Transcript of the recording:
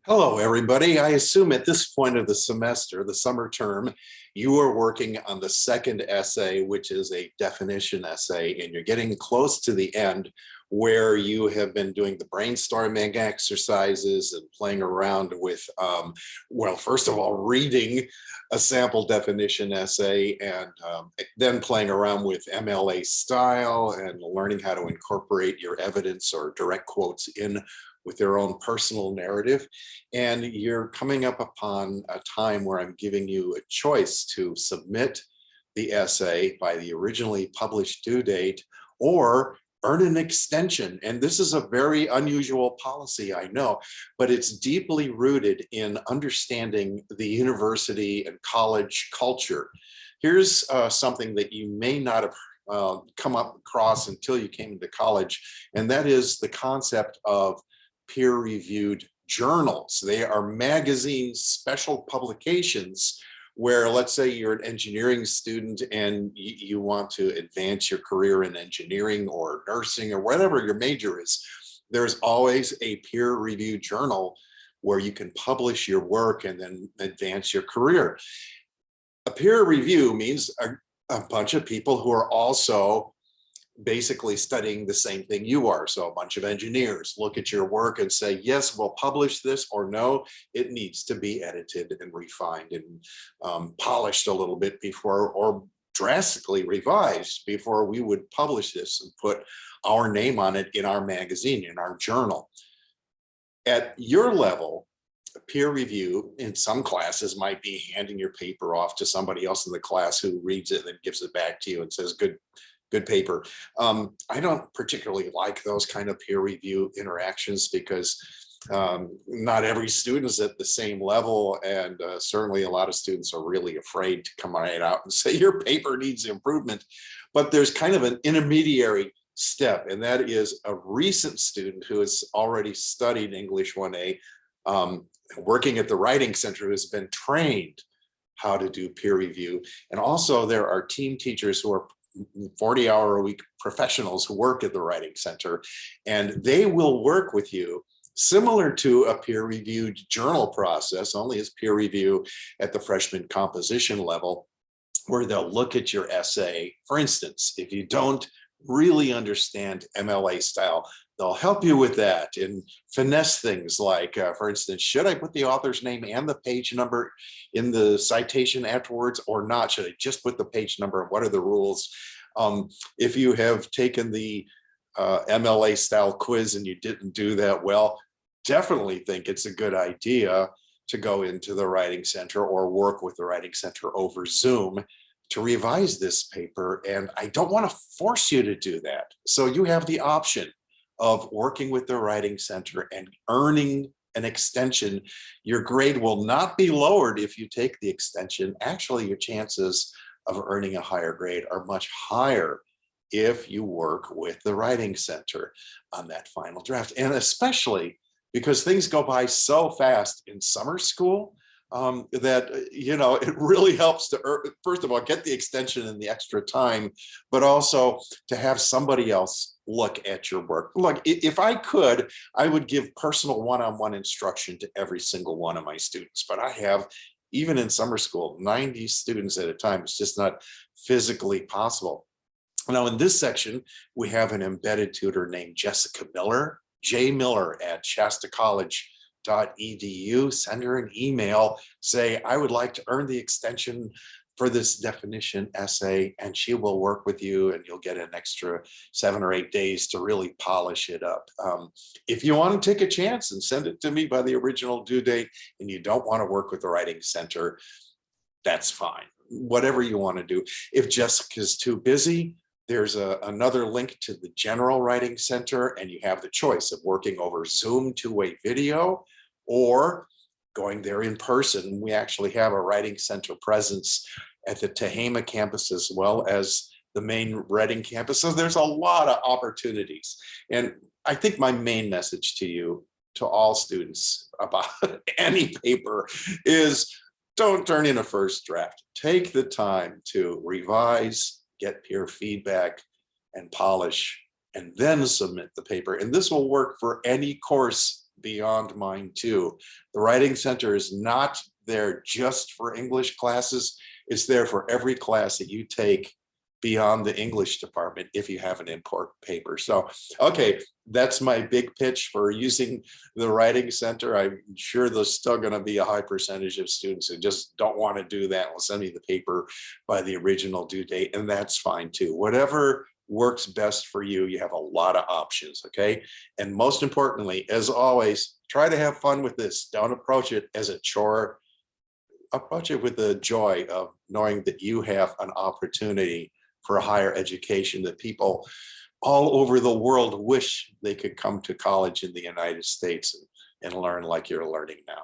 Hello, everybody. I assume at this point of the semester, the summer term, you are working on the second essay, which is a definition essay, and you're getting close to the end where you have been doing the brainstorming exercises and playing around with, well, first of all, reading a sample definition essay and then playing around with MLA style and learning how to incorporate your evidence or direct quotes in with their own personal narrative. And you're coming up upon a time where I'm giving you a choice to submit the essay by the originally published due date or earn an extension. And this is a very unusual policy, I know, but it's deeply rooted in understanding the university and college culture. Here's something that you may not have come up across until you came into college, and that is the concept of peer-reviewed journals. They are magazines, special publications where, let's say you're an engineering student and you want to advance your career in engineering or nursing or whatever your major is, there's always a peer-reviewed journal where you can publish your work and then advance your career. A peer review means a bunch of people who are also basically studying the same thing you are. So a bunch of engineers look at your work and say, yes, we'll publish this, or no, it needs to be edited and refined and polished a little bit before, or drastically revised before we would publish this and put our name on it in our magazine, in our journal. At your level, peer review in some classes might be handing your paper off to somebody else in the class who reads it and gives it back to you and says, good paper. I don't particularly like those kind of peer review interactions because not every student is at the same level, and certainly a lot of students are really afraid to come right out and say your paper needs improvement. But there's kind of an intermediary step, and that is a recent student who has already studied English 1A, working at the Writing Center, who has been trained how to do peer review. And also there are team teachers who are 40-hour-a-week professionals who work at the Writing Center, and they will work with you similar to a peer-reviewed journal process, only as peer review at the freshman composition level, where they'll look at your essay. For instance, if you don't really understand MLA style, they'll help you with that and finesse things like, for instance, should I put the author's name and the page number in the citation afterwards or not? Should I just put the page number? What are the rules? If you have taken the MLA style quiz and you didn't do that well, definitely think it's a good idea to go into the Writing Center or work with the Writing Center over Zoom to revise this paper. And I don't want to force you to do that. So you have the option of working with the Writing Center and earning an extension. Your grade will not be lowered if you take the extension. Actually, your chances of earning a higher grade are much higher if you work with the Writing Center on that final draft. And especially because things go by so fast in summer school, that, you know, it really helps to, first of all, get the extension and the extra time, but also to have somebody else look at your work. Look, if I could, I would give personal one-on-one instruction to every single one of my students, but I have, even in summer school, 90 students at a time. It's just not physically possible. Now, in this section, we have an embedded tutor named Jessica Miller, jmiller@shastacollege.edu. Send her an email, say, I would like to earn the extension for this definition essay, and she will work with you, and you'll get an extra 7 or 8 days to really polish it up. If you want to take a chance and send it to me by the original due date, and you don't want to work with the Writing Center, that's fine. Whatever you want to do. If Jessica's too busy, there's another link to the General Writing Center, and you have the choice of working over Zoom two-way video or going there in person. We actually have a Writing Center presence at the Tehama campus as well as the main Reading campus. So there's a lot of opportunities. And I think my main message to you, to all students about any paper, is don't turn in a first draft. Take the time to revise, get peer feedback, and polish, and then submit the paper. And this will work for any course beyond mine too. The Writing Center is not there just for English classes. It's there for every class that you take beyond the English department if you have an import paper. So, okay, that's my big pitch for using the Writing Center. I'm sure there's still going to be a high percentage of students who just don't want to do that. Will send me the paper by the original due date, and that's fine too. Whatever works best for you, you have a lot of options, okay? And most importantly, as always, try to have fun with this. Don't approach it as a chore. Approach it with the joy of knowing that you have an opportunity for higher education, that people all over the world wish they could come to college in the United States and learn like you're learning now.